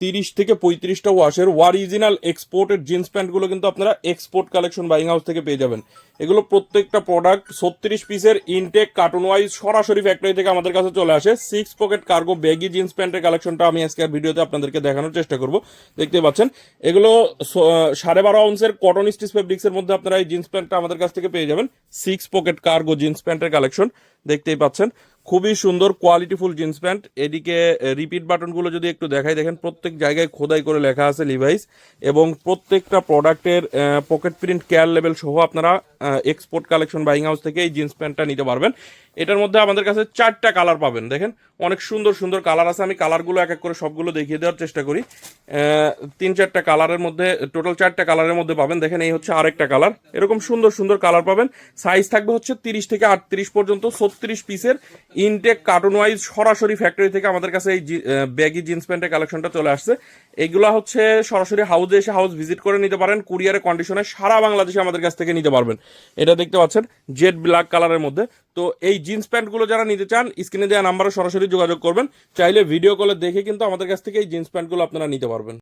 30 থেকে 35টা ওয়াশের original exported jeans প্যান্টগুলো কিন্তু আপনারা এক্সপোর্ট কালেকশন বাইং হাউস থেকে পেয়ে যাবেন। এগুলো প্রত্যেকটা প্রোডাক্ট 36 পিসের ইনটেক কার্টুন ওয়াইজ সরাসরি ফ্যাক্টরি থেকে আমাদের কাছে চলে আসে। 6 পকেট কার্গো ব্যাগি জিন্স প্যান্টের কালেকশনটা আমি আজকে ভিডিওতে আপনাদেরকে দেখানোর চেষ্টা করব। দেখতে পাচ্ছেন এগুলো 12.5 আউন্সের কটন স্টিচ ফেব্রিক্সের মধ্যে আপনারা এই জিন্স প্যান্টটা আমাদের কাছ থেকে পেয়ে যাবেন। 6 পকেট কার্গো জিন্স প্যান্টের কালেকশন দেখতেই পাচ্ছেন, খুবই সুন্দর কোয়ালিটিফুল জিন্স প্যান্ট। এদিকে রিপিট বাটনগুলো যদি একটু দেখাই, দেখেন প্রত্যেক জায়গায় খোদাই করে লেখা আছে লিভাইস, এবং প্রত্যেকটা প্রোডাক্টের পকেট প্রিন্ট কেয়ার লেভেল সহ আপনারা এক্সপোর্ট কালেকশন বাইং হাউস থেকে এই জিন্স প্যান্টটা নিতে পারবেন। এটার মধ্যে আমাদের কাছে 4টা কালার পাবেন। দেখেন অনেক সুন্দর সুন্দর কালার আছে, আমি কালারগুলো এক এক করে সবগুলো দেখিয়ে দেওয়ার চেষ্টা করি। 3-4টা কালারের মধ্যে, টোটাল 4টা কালারের মধ্যে পাবেন। দেখেন এই হচ্ছে আরেকটা কালার, এরকম সুন্দর সুন্দর কালার পাবেন। সাইজ থাকবে হচ্ছে 30 থেকে 38 পর্যন্ত। 36 পিসের ইনটেক কার্টুন ওয়াইজ সরাসরি ফ্যাক্টরি থেকে আমাদের কাছে এই ব্যাগি জিন্স প্যান্টের কালেকশনটা চলে আসছে। এগুলো হচ্ছে সরাসরি হাউসে এসে হাউস ভিজিট করে নিতে পারেন, কুরিয়ারে কন্ডিশনে সারা বাংলাদেশে আমাদের কাছ থেকে নিতে পারবেন। এটা দেখতে পাচ্ছেন জেড ব্ল্যাক কালারের মধ্যে। তো এই জিন্স প্যান্টগুলো যারা নিতে চান স্ক্রিনে দেওয়া নাম্বারে সরাসরি যোগাযোগ করবেন। চাইলে ভিডিও কলে দেখে কিন্তু আমাদের কাছ থেকে এই জিন্স প্যান্টগুলো আপনারা নিতে পারবেন।